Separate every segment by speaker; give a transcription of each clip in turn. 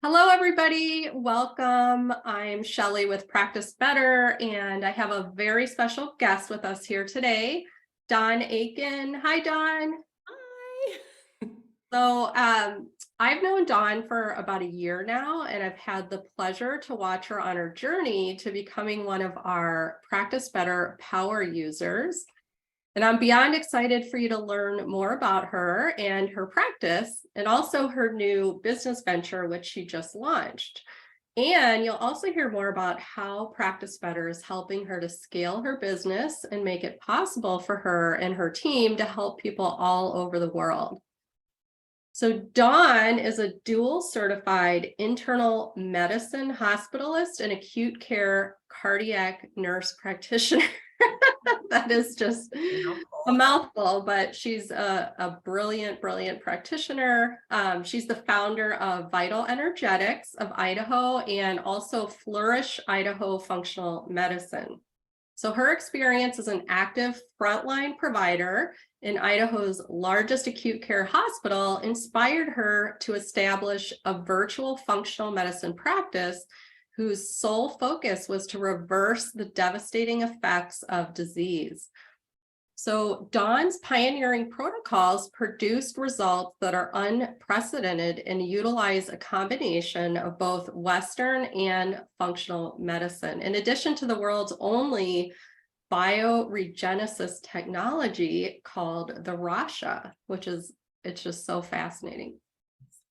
Speaker 1: Hello, everybody. Welcome. I'm Shelley with Practice Better, and I have a very special guest with us here today, Dawn Aiken. Hi, Dawn.
Speaker 2: Hi.
Speaker 1: I've known Dawn for about a year now, and I've had the pleasure to watch her on her journey to becoming one of our Practice Better power users. And I'm beyond excited for you to learn more about her and her practice, and also her new business venture, which she just launched. And you'll also hear more about how Practice Better is helping her to scale her business and make it possible for her and her team to help people all over the world. So Dawn is a dual certified internal medicine hospitalist and acute care cardiac nurse practitioner. That is just a
Speaker 2: Mouthful.
Speaker 1: mouthful, but she's a brilliant, brilliant practitioner. She's the founder of Vital Energetics of Idaho and also Flourish Idaho Functional Medicine. So her experience as an active frontline provider in Idaho's largest acute care hospital inspired her to establish a virtual functional medicine practice whose sole focus was to reverse the devastating effects of disease. So Dawn's pioneering protocols produced results that are unprecedented and utilize a combination of both Western and functional medicine. In addition to the world's only bioregenesis technology called the Rasha, it's just so fascinating.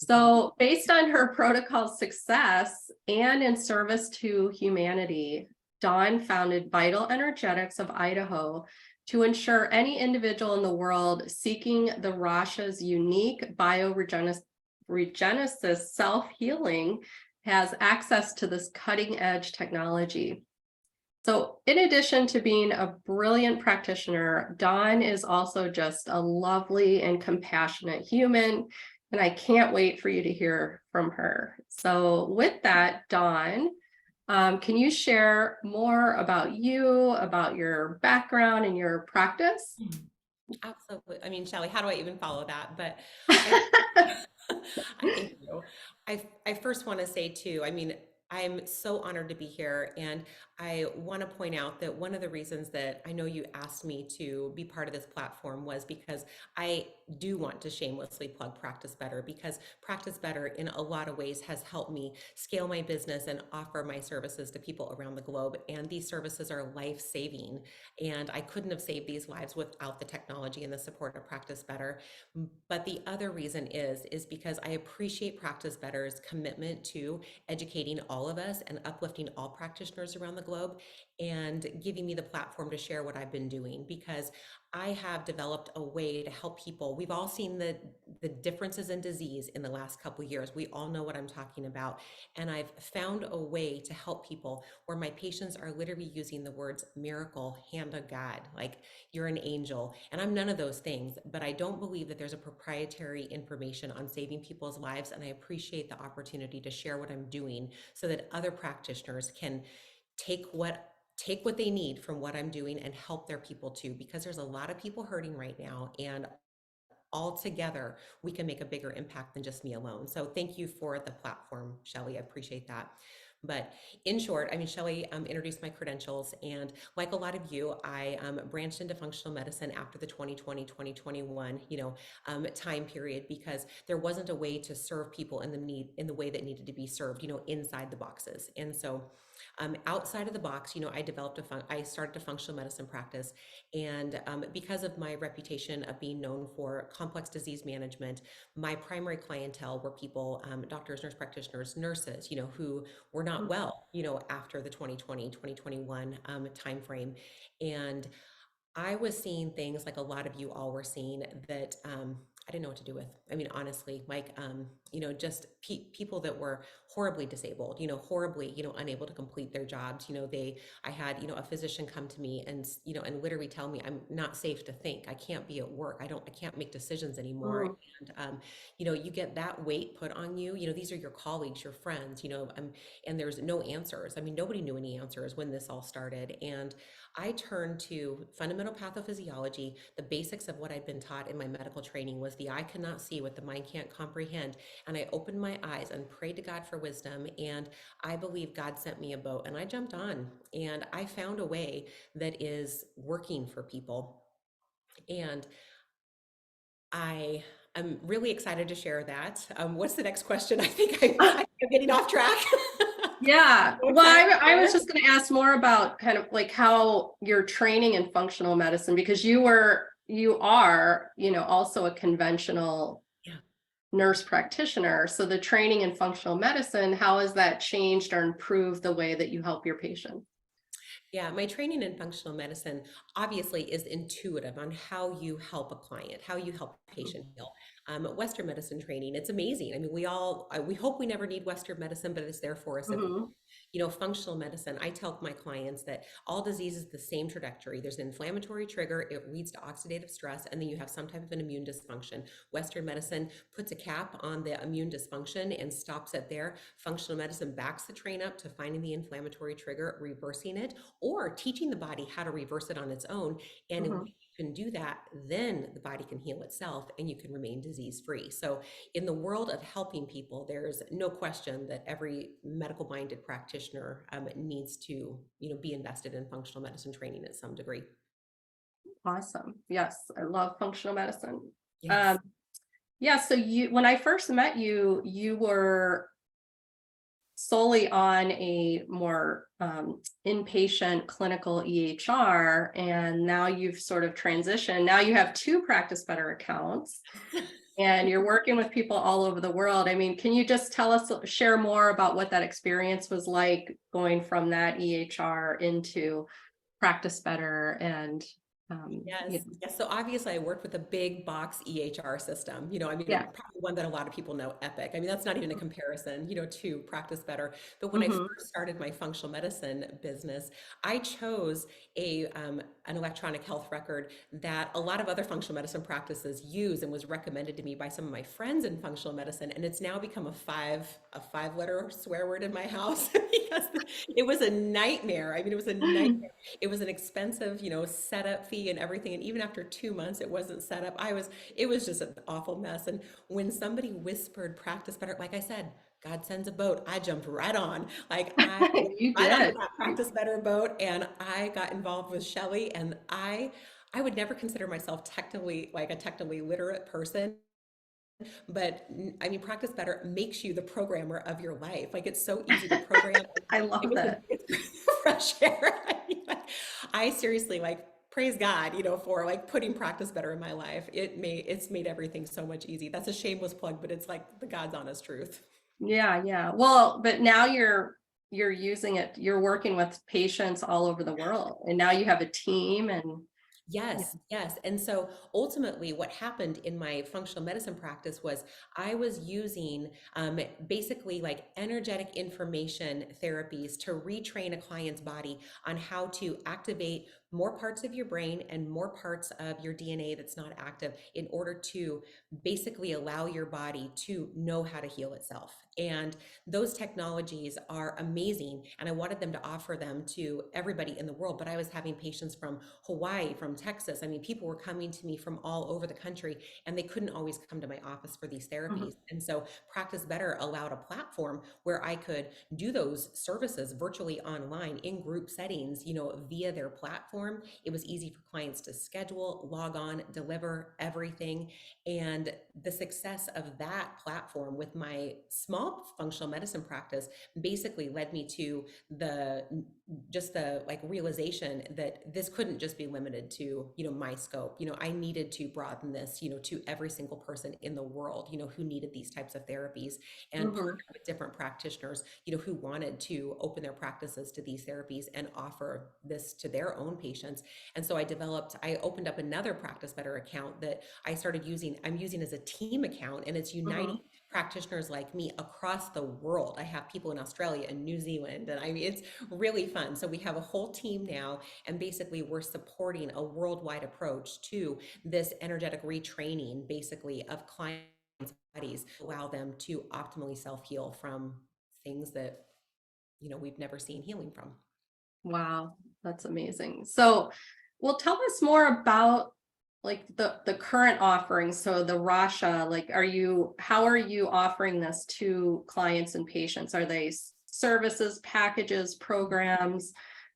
Speaker 1: So based on her protocol success and in service to humanity, Dawn founded Vital Energetics of Idaho to ensure any individual in the world seeking the Rasha's unique bioregenesis self-healing has access to this cutting-edge technology. So in addition to being a brilliant practitioner, Dawn is also just a lovely and compassionate human, and I can't wait for you to hear from her. So with that, Dawn, can you share more about you, about your background and your practice?
Speaker 2: Absolutely. I mean, Shelley, how do I even follow that? But I, I thank you. I first want to say too, I mean, I'm so honored to be here. And I want to point out that one of the reasons that I know you asked me to be part of this platform was because I do want to shamelessly plug Practice Better, because Practice Better in a lot of ways has helped me scale my business and offer my services to people around the globe. And these services are life-saving. And I couldn't have saved these lives without the technology and the support of Practice Better. But the other reason is because I appreciate Practice Better's commitment to educating all of us and uplifting all practitioners around the globe and giving me the platform to share what I've been doing, because I have developed a way to help people. We've all seen the differences in disease in the last couple of years. We all know what I'm talking about. And I've found a way to help people where my patients are literally using the words miracle, hand of God, like you're an angel. And I'm none of those things, but I don't believe that there's a proprietary information on saving people's lives. And I appreciate the opportunity to share what I'm doing so that other practitioners can take what they need from what I'm doing and help their people too, because there's a lot of people hurting right now, and all together we can make a bigger impact than just me alone. So thank you for the platform, Shelley. I appreciate that. But in short, I mean, Shelley introduced my credentials, and like a lot of you, I branched into functional medicine after the 2020-2021, time period, because there wasn't a way to serve people in the way that needed to be served, inside the boxes. And so outside of the box, I started a functional medicine practice. And because of my reputation of being known for complex disease management, my primary clientele were people, doctors, nurse practitioners, nurses, who were not well, after the 2020-2021 timeframe. And I was seeing things like a lot of you all were seeing that I didn't know what to do with. I mean, honestly, like, just people that were horribly disabled, horribly, unable to complete their jobs. I had, a physician come to me and literally tell me I'm not safe to think. I can't be at work. I can't make decisions anymore.
Speaker 1: Mm.
Speaker 2: And, you get that weight put on you. These are your colleagues, your friends, and there's no answers. I mean, nobody knew any answers when this all started. And I turned to fundamental pathophysiology. The basics of what I'd been taught in my medical training was the eye cannot see what the mind can't comprehend. And I opened my eyes and prayed to God for wisdom. And I believe God sent me a boat, and I jumped on, and I found a way that is working for people. And I am really excited to share that. What's the next question? I'm getting off track.
Speaker 1: Yeah,
Speaker 2: So
Speaker 1: well,
Speaker 2: excited to
Speaker 1: I was
Speaker 2: share.
Speaker 1: just going to ask more about kind of like how your training in functional medicine, because you are, also a conventional
Speaker 2: Yeah.
Speaker 1: nurse practitioner. So the training in functional medicine, how has that changed or improved the way that you help your patients?
Speaker 2: Yeah, my training in functional medicine obviously is intuitive on how you help a client, how you help a patient heal. Western medicine training, it's amazing. I mean, we hope we never need Western medicine, but it's there for us if we,
Speaker 1: Mm-hmm.
Speaker 2: functional medicine. I tell my clients that all disease is the same trajectory. There's an inflammatory trigger, it leads to oxidative stress, and then you have some type of an immune dysfunction. Western medicine puts a cap on the immune dysfunction and stops it there. Functional medicine backs the train up to finding the inflammatory trigger, reversing it, or teaching the body how to reverse it on its own. And when
Speaker 1: Mm-hmm.
Speaker 2: you can do that, then the body can heal itself and you can remain disease free. So, in the world of helping people, there's no question that every medical minded practitioner needs to, be invested in functional medicine training at some degree.
Speaker 1: Awesome. Yes, I love functional medicine.
Speaker 2: Yes.
Speaker 1: Um, yeah, so when I first met you, you were solely on a more inpatient clinical EHR, and now you've sort of transitioned. Now you have two Practice Better accounts, and you're working with people all over the world. I mean, can you just share more about what that experience was like going from that EHR into Practice Better and,
Speaker 2: Yes, yes. So obviously, I work with a big box EHR system.
Speaker 1: yeah.
Speaker 2: Probably one that a lot of people know, Epic. I mean, that's not even a comparison, to Practice Better. But when I
Speaker 1: Hmm.
Speaker 2: first started my functional medicine business, I chose an electronic health record that a lot of other functional medicine practices use and was recommended to me by some of my friends in functional medicine. And it's now become a five letter swear word in my house because it was a nightmare. I mean, it was a nightmare. It was an expensive, setup fee and everything. And even after 2 months, it wasn't set up. It was just an awful mess. And when somebody whispered practice better, like I said, God sends a boat, I jumped right on. Like I jumped
Speaker 1: You
Speaker 2: right onto
Speaker 1: did.
Speaker 2: that practice better boat, and I got involved with Shelly. And I would never consider myself technically like a technically literate person, but I mean, practice better makes you the programmer of your life. Like it's so easy to program.
Speaker 1: I
Speaker 2: Like
Speaker 1: love
Speaker 2: it's a
Speaker 1: that.
Speaker 2: it's fresh air. I mean, like, I seriously like praise God, for like putting practice better in my life. It's made everything so much easy. That's a shameless plug, but it's like the God's honest truth.
Speaker 1: Yeah, yeah. Well, but now you're using it, you're working with patients all over the world, and now you have a team and yeah.
Speaker 2: Yes, yes. And so ultimately, what happened in my functional medicine practice was I was using basically like energetic information therapies to retrain a client's body on how to activate more parts of your brain and more parts of your DNA that's not active in order to basically allow your body to know how to heal itself. And those technologies are amazing. And I wanted them to offer them to everybody in the world. But I was having patients from Hawaii, from Texas. I mean, people were coming to me from all over the country, and they couldn't always come to my office for these therapies.
Speaker 1: Mhm.
Speaker 2: And so Practice Better allowed a platform where I could do those services virtually online in group settings, via their platform. It was easy for clients to schedule, log on, deliver everything. And the success of that platform with my small functional medicine practice basically led me to the like realization that this couldn't just be limited to my scope. I needed to broaden this to every single person in the world who needed these types of therapies, and partner
Speaker 1: Mhm.
Speaker 2: with different practitioners who wanted to open their practices to these therapies and offer this to their own patients. And so I opened up another Practice Better account that I'm using as a team account, and it's uniting
Speaker 1: Mhm.
Speaker 2: practitioners like me across the world. I have people in Australia and New Zealand, and I mean, it's really fun. So we have a whole team now, and basically we're supporting a worldwide approach to this energetic retraining, basically, of clients' bodies, allow them to optimally self-heal from things that we've never seen healing from.
Speaker 1: Wow. That's amazing. So, well, tell us more about like the current offerings. So the Rasha, like, how are you offering this to clients and patients? Are they services, packages, programs?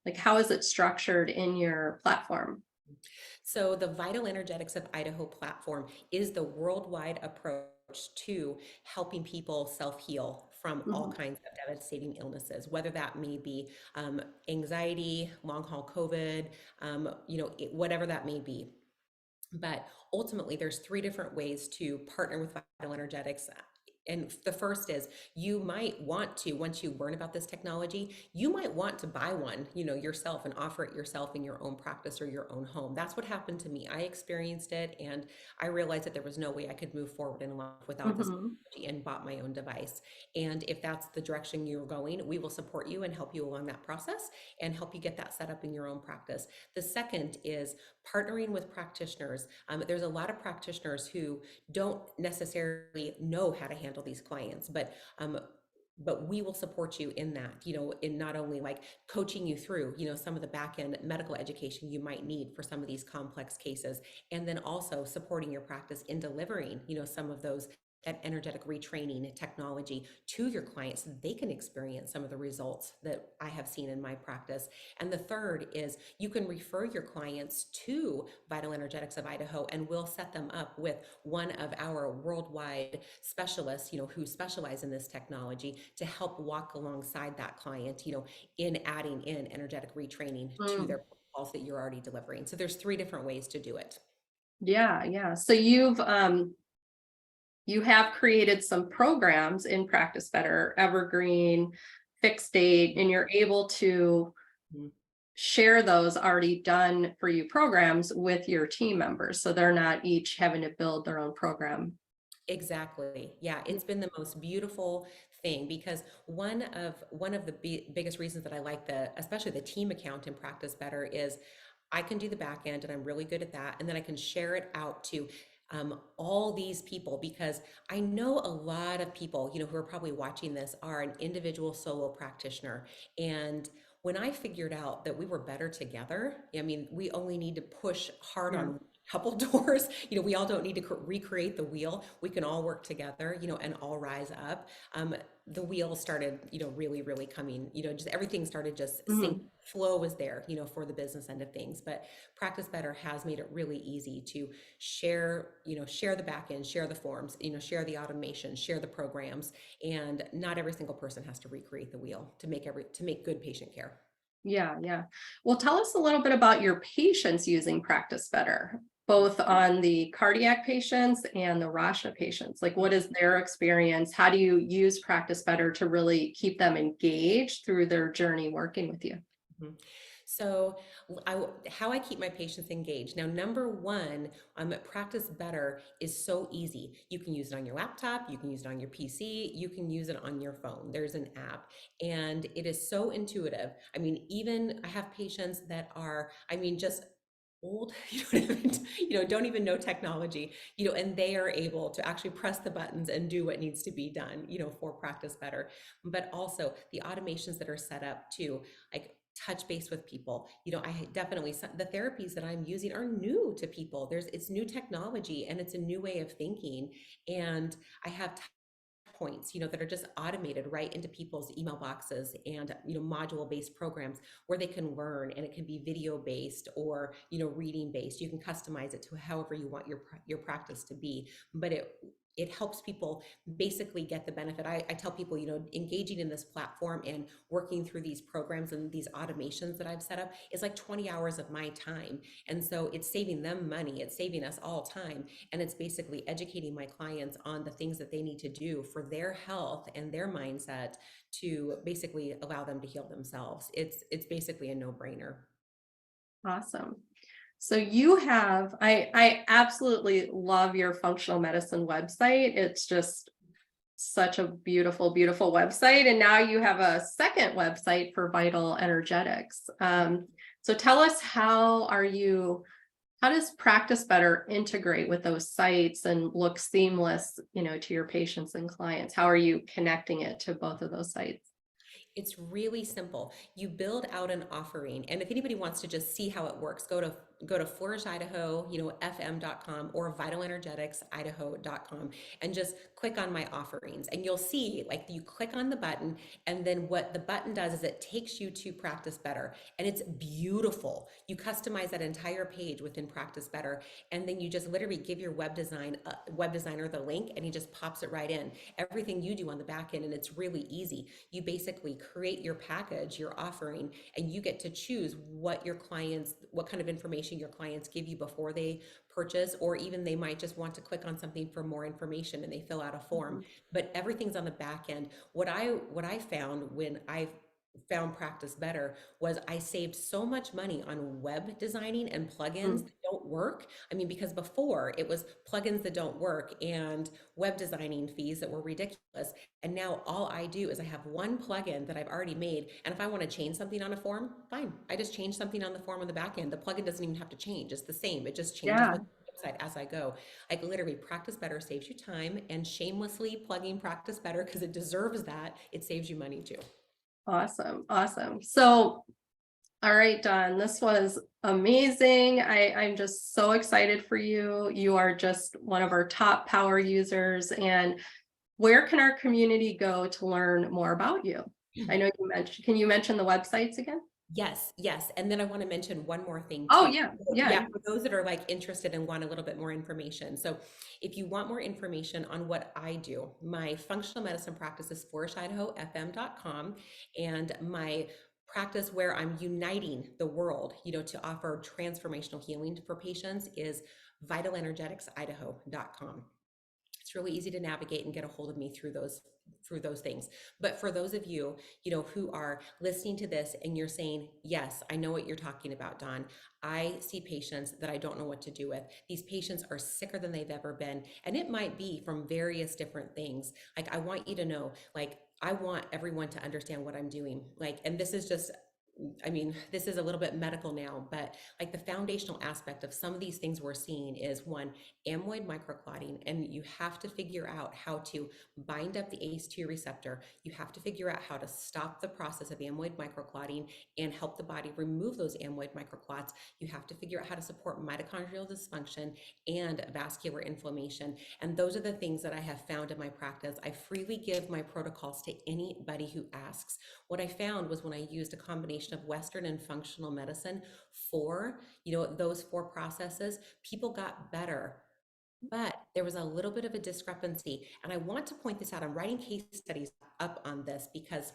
Speaker 1: Like, how is it structured in your platform?
Speaker 2: So, the Vital Energetics of Idaho platform is the worldwide approach to helping people self heal from all
Speaker 1: Mhm.
Speaker 2: kinds of devastating illnesses, whether that may be anxiety, long haul COVID, whatever that may be. But ultimately, there's three different ways to partner with Vital Energetics. And the first is you might want to, once you learn about this technology, you might want to buy one, yourself and offer it yourself in your own practice or your own home. That's what happened to me. I experienced it and I realized that there was no way I could move forward in life without this
Speaker 1: Mhm.
Speaker 2: technology and bought my own device. And if that's the direction you're going, we will support you and help you along that process and help you get that set up in your own practice. The second is partnering with practitioners. There's a lot of practitioners who don't necessarily know how to handle these clients, but we will support you in that, in not only like coaching you through, some of the back end medical education you might need for some of these complex cases, and then also supporting your practice in delivering, some of those that energetic retraining technology to your clients so that they can experience some of the results that I have seen in my practice. And the third is you can refer your clients to Vital Energetics of Idaho, and we'll set them up with one of our worldwide specialists, who specialize in this technology to help walk alongside that client, in adding in energetic retraining to
Speaker 1: Mm.
Speaker 2: their protocols that you're already delivering. So there's three different ways to do it.
Speaker 1: Yeah, yeah. So you have created some programs in Practice Better, Evergreen, Fixed Date, and you're able to
Speaker 2: Mhm.
Speaker 1: share those already done for you programs with your team members. So they're not each having to build their own program.
Speaker 2: Exactly. Yeah,
Speaker 1: Yeah.
Speaker 2: it's been the most beautiful thing because one of the biggest reasons that I like especially the team account in Practice Better is I can do the back end and I'm really good at that, and then I can share it out to all these people because I know a lot of people, who are probably watching this are an individual solo practitioner. And when I figured out that we were better together, I mean, we only need to push hard
Speaker 1: Yeah.
Speaker 2: on couple doors, we all don't need to recreate the wheel. We can all work together, and all rise up. The wheel started, really, really coming, just everything started just sync.
Speaker 1: Mhm.
Speaker 2: Flow was there, for the business end of things. But Practice Better has made it really easy to share the back end, share the forms, share the automation, share the programs. And not every single person has to recreate the wheel to make good patient care.
Speaker 1: Yeah, yeah. Well, tell us a little bit about your patients using Practice Better, both on the cardiac patients and the Rasha patients. Like, what is their experience? How do you use Practice Better to really keep them engaged through their journey working with you?
Speaker 2: Mhm. So, how I keep my patients engaged. Now, number one, Practice Better is so easy. You can use it on your laptop, you can use it on your PC, you can use it on your phone. There's an app, and it is so intuitive. I mean, even I have patients that are, I mean, just old, don't even know technology, and they are able to actually press the buttons and do what needs to be done, for Practice Better. But also the automations that are set up to like touch base with people. I definitely, the therapies that I'm using are new to people. It's new technology and it's a new way of thinking. And I have points, that are just automated right into people's email boxes, and module based programs where they can learn, and it can be video based or reading based. You can customize it to however you want your practice to be, but it helps people basically get the benefit. I tell people, engaging in this platform and working through these programs and these automations that I've set up is like 20 hours of my time. And so it's saving them money, it's saving us all time, and it's basically educating my clients on the things that they need to do for their health and their mindset to basically allow them to heal themselves. It's basically a no-brainer.
Speaker 1: Awesome. So you have, I absolutely love your functional medicine website. It's just such a beautiful, beautiful website. And now you have a second website for Vital Energetics. So tell us, how does Practice Better integrate with those sites and look seamless, to your patients and clients? How are you connecting it to both of those sites?
Speaker 2: It's really simple. You build out an offering, and if anybody wants to just see how it works, go to Flourish Idaho, fm.com, or vitalenergeticsidaho.com, and just click on my offerings, and you'll see, like, you click on the button, and then what the button does is it takes you to Practice Better, and it's beautiful. You customize that entire page within Practice Better, and then you just literally give your web designer the link, and he just pops it right in. Everything you do on the back end, and it's really easy. You basically create your package, your offering, and you get to choose what kind of information your clients give you before they purchase, or even they might just want to click on something for more information and they fill out a form.
Speaker 1: Mhm.
Speaker 2: But everything's on the back end. What I found when I found Practice Better was I saved so much money on web designing and plugins
Speaker 1: Mm.
Speaker 2: that don't work. I mean, because before it was plugins that don't work and web designing fees that were ridiculous. And now all I do is I have one plugin that I've already made. And if I want to change something on a form, fine. I just change something on the form on the back end. The plugin doesn't even have to change. It's the same. It just changes
Speaker 1: Yeah,
Speaker 2: with the website as I go. Like, literally, Practice Better saves you time, and shamelessly plugging Practice Better because it deserves that. It saves you money too.
Speaker 1: awesome, awesome. So, all right, Dawn, this was amazing. I'm just so excited for you. You are just one of our top power users. And where can our community go to learn more about you? I know you mentioned, can you mention the websites again?
Speaker 2: Yes, yes. And then I want to mention one more thing
Speaker 1: Oh,
Speaker 2: too.
Speaker 1: yeah,
Speaker 2: Yeah,
Speaker 1: yeah.
Speaker 2: for those that are like interested and want a little bit more information. So if you want more information on what I do, my functional medicine practice is flourishidaho.fm.com, and my practice where I'm uniting the world, to offer transformational healing for patients, is vitalenergeticsidaho.com. It's really easy to navigate and get a hold of me through those things. But for those of you, who are listening to this and you're saying, yes, I know what you're talking about, Dawn. I see patients that I don't know what to do with. These patients are sicker than they've ever been, and it might be from various different things. Like, I want you to know, like, I want everyone to understand what I'm doing. Like, and this is just, I mean, this is a little bit medical now, but like, the foundational aspect of some of these things we're seeing is, one, amyloid microclotting, and you have to figure out how to bind up the ACE2 receptor. You have to figure out how to stop the process of amyloid microclotting and help the body remove those amyloid microclots. You have to figure out how to support mitochondrial dysfunction and vascular inflammation. And those are the things that I have found in my practice. I freely give my protocols to anybody who asks. What I found was, when I used a combination of Western and functional medicine for, those four processes, people got better. But there was a little bit of a discrepancy. And I want to point this out. I'm writing case studies up on this because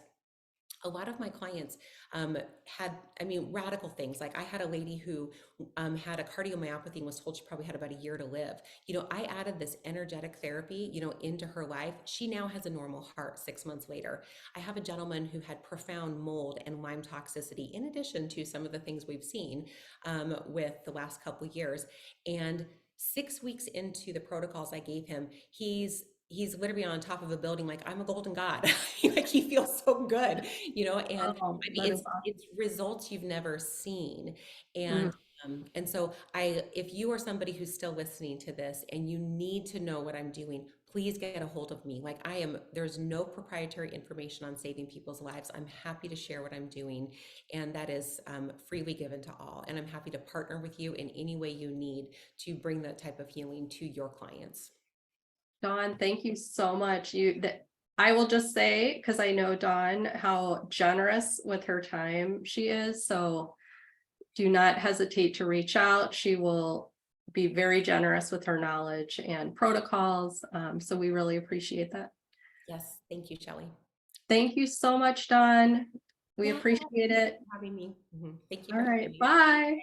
Speaker 2: a lot of my clients had, I mean, radical things. Like, I had a lady who had a cardiomyopathy and was told she probably had about a year to live. I added this energetic therapy, into her life. She now has a normal heart 6 months later. I have a gentleman who had profound mold and Lyme toxicity, in addition to some of the things we've seen with the last couple of years. And 6 weeks into the protocols I gave him, he's literally on top of a building, like, I'm a golden god. Like, he feels so good, and
Speaker 1: Oh,
Speaker 2: I mean,
Speaker 1: that is
Speaker 2: it's results you've never seen.
Speaker 1: awesome.
Speaker 2: And so, if you are somebody who's still listening to this and you need to know what I'm doing, please get a hold of me. Like, there's no proprietary information on saving people's lives. I'm happy to share what I'm doing, and that is freely given to all. And I'm happy to partner with you in any way you need to bring that type of healing to your clients.
Speaker 1: Dawn, thank you so much. I will just say, because I know Dawn, how generous with her time she is. So do not hesitate to reach out. She will be very generous with her knowledge and protocols. So we really appreciate that.
Speaker 2: Yes, thank you, Shelley.
Speaker 1: Thank you so much, Dawn. We
Speaker 2: Yeah,
Speaker 1: appreciate
Speaker 2: thank you
Speaker 1: it.
Speaker 2: for having me. Thank you
Speaker 1: All
Speaker 2: for having
Speaker 1: right,
Speaker 2: me.
Speaker 1: bye.